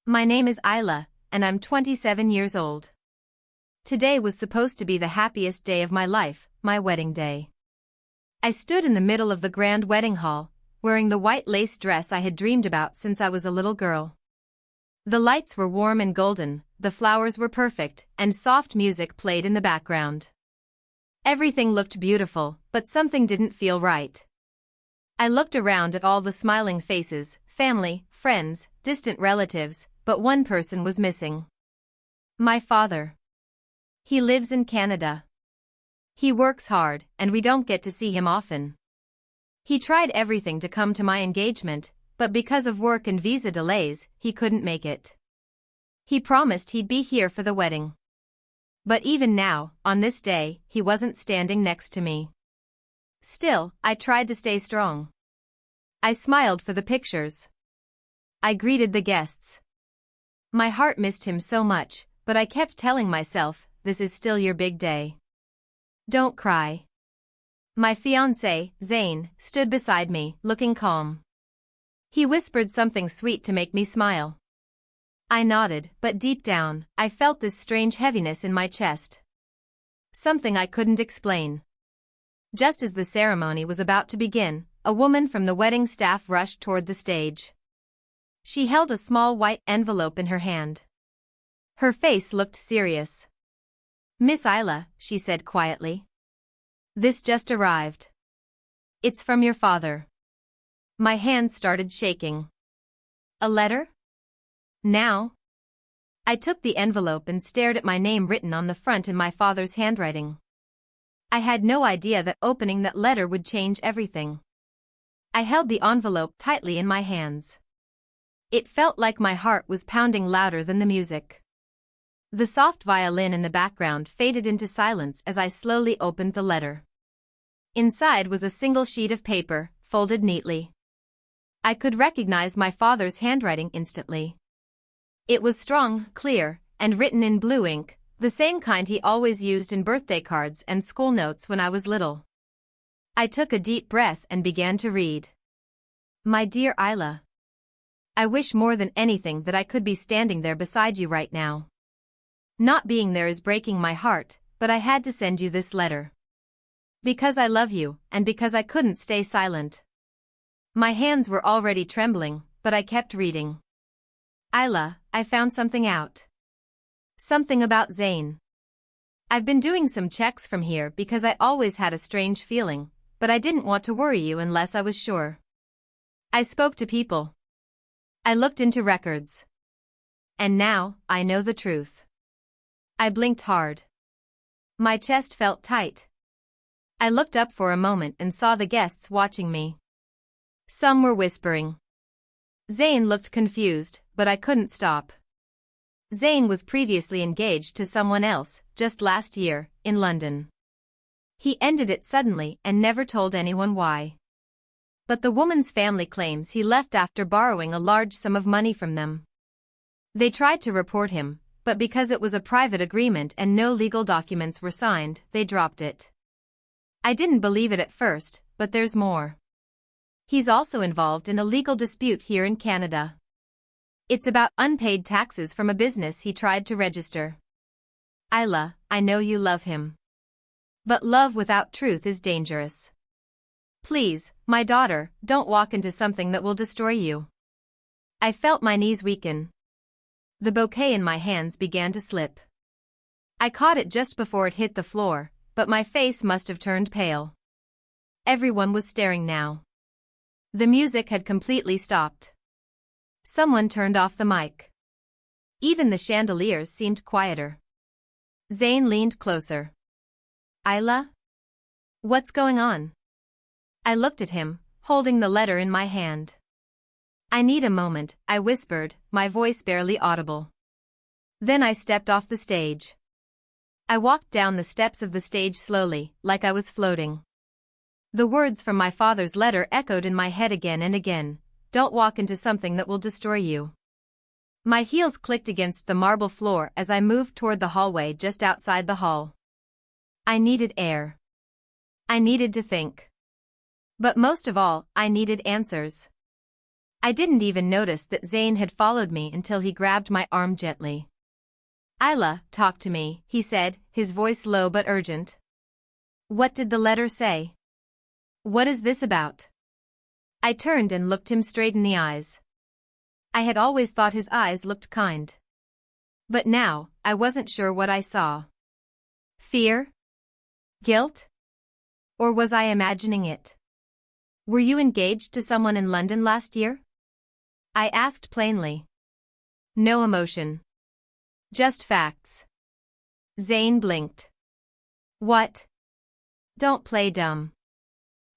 My name is Isla, and I'm 27 years old. Today was supposed to be the happiest day of my life, my wedding day. I stood in the middle of the grand wedding hall, wearing the white lace dress I had dreamed about since I was a little girl. The lights were warm and golden, the flowers were perfect, and soft music played in the background. Everything looked beautiful, but something didn't feel right. I looked around at all the smiling faces, family, friends, distant relatives, but one person was missing. My father. He lives in Canada. He works hard, and we don't get to see him often. He tried everything to come to my engagement, but because of work and visa delays, he couldn't make it. He promised he'd be here for the wedding. But even now, on this day, he wasn't standing next to me. Still, I tried to stay strong. I smiled for the pictures. I greeted the guests. My heart missed him so much, but I kept telling myself, this is still your big day. Don't cry. My fiancé, Zane, stood beside me, looking calm. He whispered something sweet to make me smile. I nodded, but deep down, I felt this strange heaviness in my chest. Something I couldn't explain. Just as the ceremony was about to begin, a woman from the wedding staff rushed toward the stage. She held a small white envelope in her hand. Her face looked serious. Miss Isla, she said quietly. This just arrived. It's from your father. My hands started shaking. A letter? Now? I took the envelope and stared at my name written on the front in my father's handwriting. I had no idea that opening that letter would change everything. I held the envelope tightly in my hands. It felt like my heart was pounding louder than the music. The soft violin in the background faded into silence as I slowly opened the letter. Inside was a single sheet of paper, folded neatly. I could recognize my father's handwriting instantly. It was strong, clear, and written in blue ink, the same kind he always used in birthday cards and school notes when I was little. I took a deep breath and began to read. My dear Isla. I wish more than anything that I could be standing there beside you right now. Not being there is breaking my heart, but I had to send you this letter. Because I love you, and because I couldn't stay silent. My hands were already trembling, but I kept reading. Isla, I found something out. Something about Zane. I've been doing some checks from here because I always had a strange feeling, but I didn't want to worry you unless I was sure. I spoke to people. I looked into records. And now, I know the truth. I blinked hard. My chest felt tight. I looked up for a moment and saw the guests watching me. Some were whispering. Zane looked confused, but I couldn't stop. Zane was previously engaged to someone else, just last year, in London. He ended it suddenly and never told anyone why. But the woman's family claims he left after borrowing a large sum of money from them. They tried to report him, but because it was a private agreement and no legal documents were signed, they dropped it. I didn't believe it at first, but there's more. He's also involved in a legal dispute here in Canada. It's about unpaid taxes from a business he tried to register. Isla, I know you love him. But love without truth is dangerous. Please, my daughter, don't walk into something that will destroy you. I felt my knees weaken. The bouquet in my hands began to slip. I caught it just before it hit the floor, but my face must have turned pale. Everyone was staring now. The music had completely stopped. Someone turned off the mic. Even the chandeliers seemed quieter. Zane leaned closer. Isla? What's going on? I looked at him, holding the letter in my hand. I need a moment, I whispered, my voice barely audible. Then I stepped off the stage. I walked down the steps of the stage slowly, like I was floating. The words from my father's letter echoed in my head again and again. Don't walk into something that will destroy you. My heels clicked against the marble floor as I moved toward the hallway just outside the hall. I needed air. I needed to think. But most of all, I needed answers. I didn't even notice that Zayn had followed me until he grabbed my arm gently. Isla, talk to me, he said, his voice low but urgent. What did the letter say? What is this about? I turned and looked him straight in the eyes. I had always thought his eyes looked kind. But now, I wasn't sure what I saw. Fear? Guilt? Or was I imagining it? Were you engaged to someone in London last year? I asked plainly. No emotion. Just facts. Zayn blinked. What? Don't play dumb.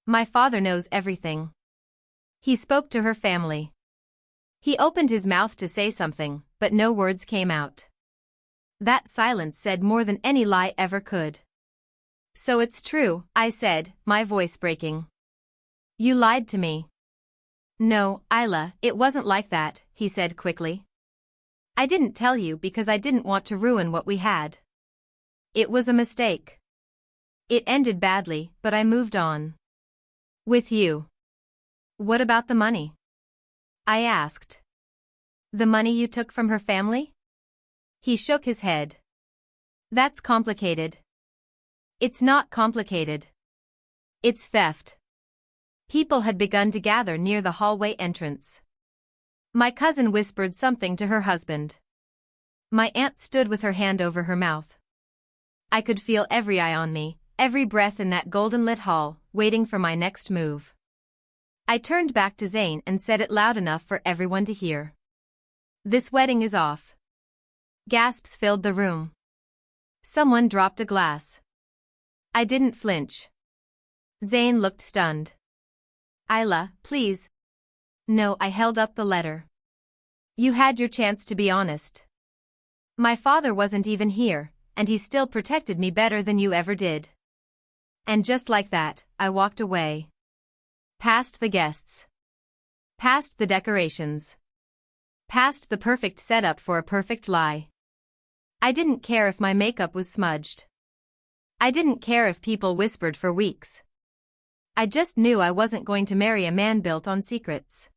My father knows everything. He spoke to her family. He opened his mouth to say something, but no words came out. That silence said more than any lie ever could. So it's true, I said, my voice breaking. You lied to me. No, Isla, it wasn't like that, he said quickly. I didn't tell you because I didn't want to ruin what we had. It was a mistake. It ended badly, but I moved on. With you. What about the money? I asked. The money you took from her family? He shook his head. That's complicated. It's not complicated. It's theft. People had begun to gather near the hallway entrance. My cousin whispered something to her husband. My aunt stood with her hand over her mouth. I could feel every eye on me, every breath in that golden-lit hall, waiting for my next move. I turned back to Zayn and said it loud enough for everyone to hear. This wedding is off. Gasps filled the room. Someone dropped a glass. I didn't flinch. Zayn looked stunned. Isla, please. No, I held up the letter. You had your chance to be honest. My father wasn't even here, and he still protected me better than you ever did. And just like that, I walked away. Past the guests. Past the decorations. Past the perfect setup for a perfect lie. I didn't care if my makeup was smudged. I didn't care if people whispered for weeks. I just knew I wasn't going to marry a man built on secrets.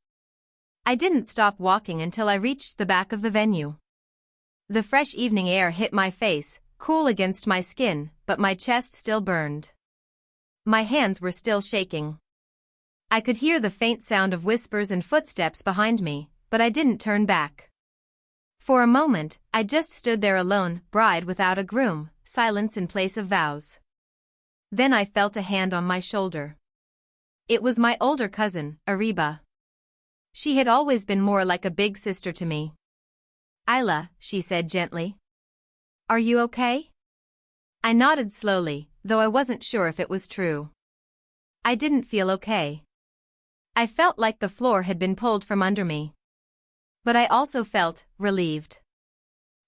I didn't stop walking until I reached the back of the venue. The fresh evening air hit my face, cool against my skin, but my chest still burned. My hands were still shaking. I could hear the faint sound of whispers and footsteps behind me, but I didn't turn back. For a moment, I just stood there alone, bride without a groom, silence in place of vows. Then I felt a hand on my shoulder. It was my older cousin, Ariba. She had always been more like a big sister to me. Isla, she said gently. Are you okay? I nodded slowly, though I wasn't sure if it was true. I didn't feel okay. I felt like the floor had been pulled from under me. But I also felt relieved.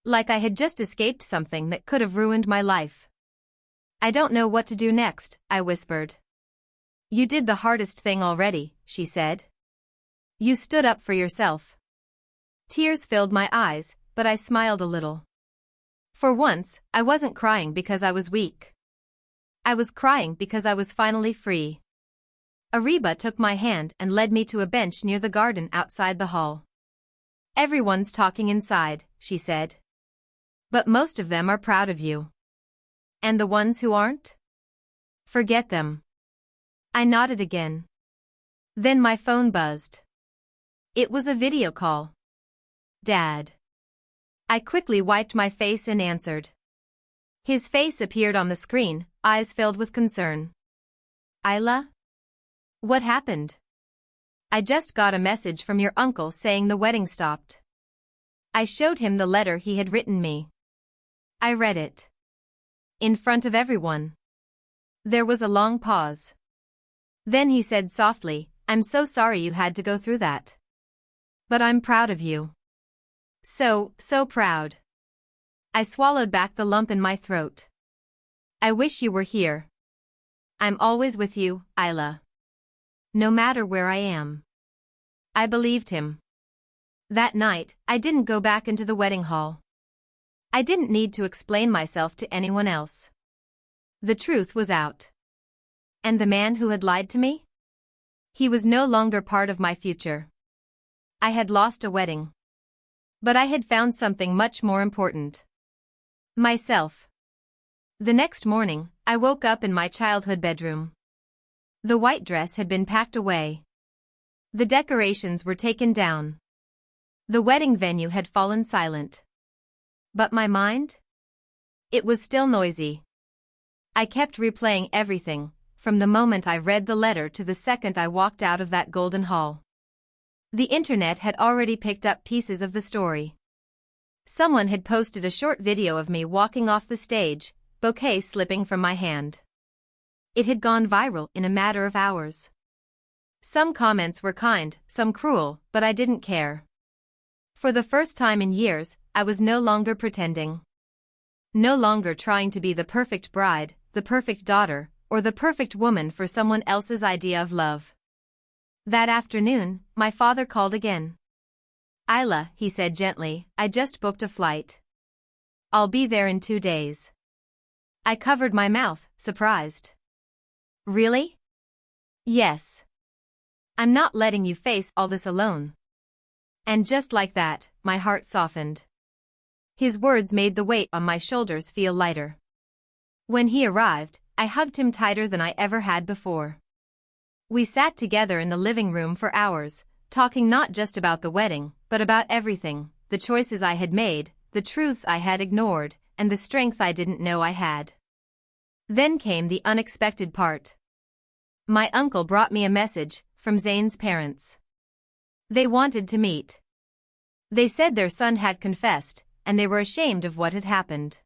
Like I had just escaped something that could have ruined my life. I don't know what to do next, I whispered. You did the hardest thing already, she said. You stood up for yourself. Tears filled my eyes, but I smiled a little. For once, I wasn't crying because I was weak. I was crying because I was finally free. Ariba took my hand and led me to a bench near the garden outside the hall. Everyone's talking inside, she said. But most of them are proud of you. And the ones who aren't? Forget them. I nodded again. Then my phone buzzed. It was a video call. Dad. I quickly wiped my face and answered. His face appeared on the screen, eyes filled with concern. Isla? What happened? I just got a message from your uncle saying the wedding stopped. I showed him the letter he had written me. I read it. In front of everyone. There was a long pause. Then he said softly, I'm so sorry you had to go through that. But I'm proud of you. So proud. I swallowed back the lump in my throat. I wish you were here. I'm always with you, Isla. No matter where I am. I believed him. That night, I didn't go back into the wedding hall. I didn't need to explain myself to anyone else. The truth was out. And the man who had lied to me? He was no longer part of my future. I had lost a wedding. But I had found something much more important. Myself. The next morning, I woke up in my childhood bedroom. The white dress had been packed away. The decorations were taken down. The wedding venue had fallen silent. But my mind? It was still noisy. I kept replaying everything, from the moment I read the letter to the second I walked out of that golden hall. The internet had already picked up pieces of the story. Someone had posted a short video of me walking off the stage, bouquet slipping from my hand. It had gone viral in a matter of hours. Some comments were kind, some cruel, but I didn't care. For the first time in years, I was no longer pretending. No longer trying to be the perfect bride, the perfect daughter, or the perfect woman for someone else's idea of love. That afternoon, my father called again. "Isla," he said gently, "I just booked a flight. I'll be there in 2 days." I covered my mouth, surprised. "Really?" "Yes. I'm not letting you face all this alone." And just like that, my heart softened. His words made the weight on my shoulders feel lighter. When he arrived, I hugged him tighter than I ever had before. We sat together in the living room for hours, talking not just about the wedding, but about everything, the choices I had made, the truths I had ignored, and the strength I didn't know I had. Then came the unexpected part. My uncle brought me a message from Zane's parents. They wanted to meet. They said their son had confessed, and they were ashamed of what had happened.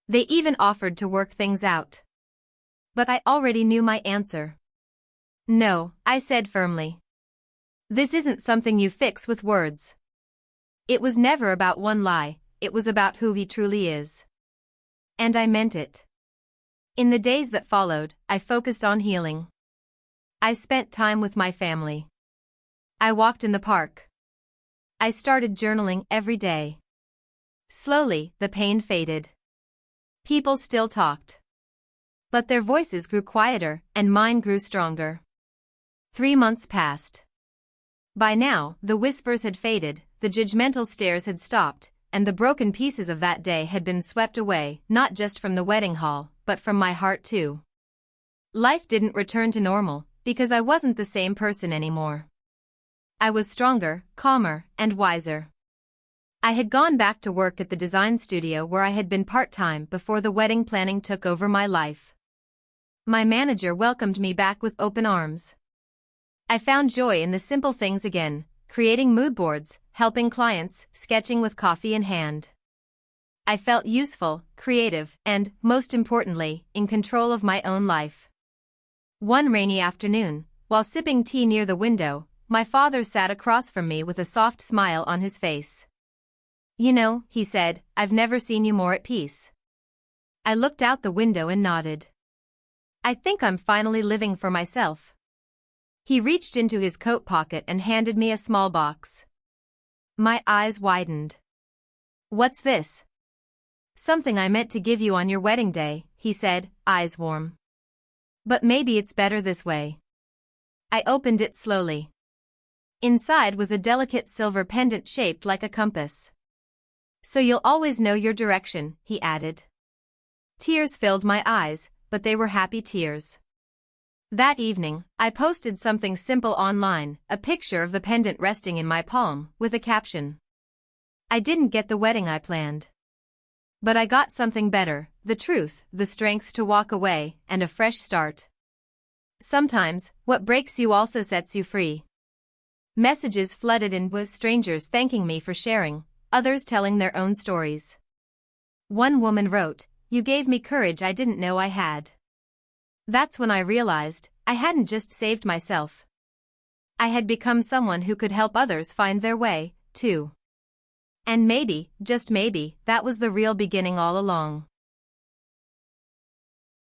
They even offered to work things out. But I already knew my answer. "No," I said firmly. "This isn't something you fix with words." It was never about one lie, it was about who he truly is. And I meant it. In the days that followed, I focused on healing. I spent time with my family. I walked in the park. I started journaling every day. Slowly, the pain faded. People still talked. But their voices grew quieter, and mine grew stronger. 3 months passed. By now, the whispers had faded, the judgmental stares had stopped, and the broken pieces of that day had been swept away, not just from the wedding hall, but from my heart too. Life didn't return to normal, because I wasn't the same person anymore. I was stronger, calmer, and wiser. I had gone back to work at the design studio where I had been part-time before the wedding planning took over my life. My manager welcomed me back with open arms. I found joy in the simple things again, creating mood boards, helping clients, sketching with coffee in hand. I felt useful, creative, and, most importantly, in control of my own life. One rainy afternoon, while sipping tea near the window, my father sat across from me with a soft smile on his face. "You know," he said, "I've never seen you more at peace." I looked out the window and nodded. "I think I'm finally living for myself." He reached into his coat pocket and handed me a small box. My eyes widened. "What's this?" "Something I meant to give you on your wedding day," he said, eyes warm. "But maybe it's better this way." I opened it slowly. Inside was a delicate silver pendant shaped like a compass. "So you'll always know your direction," he added. Tears filled my eyes, but they were happy tears. That evening, I posted something simple online, a picture of the pendant resting in my palm, with a caption. I didn't get the wedding I planned. But I got something better, the truth, the strength to walk away, and a fresh start. Sometimes, what breaks you also sets you free. Messages flooded in with strangers thanking me for sharing, others telling their own stories. One woman wrote, "You gave me courage I didn't know I had." That's when I realized, I hadn't just saved myself. I had become someone who could help others find their way, too. And maybe, just maybe, that was the real beginning all along.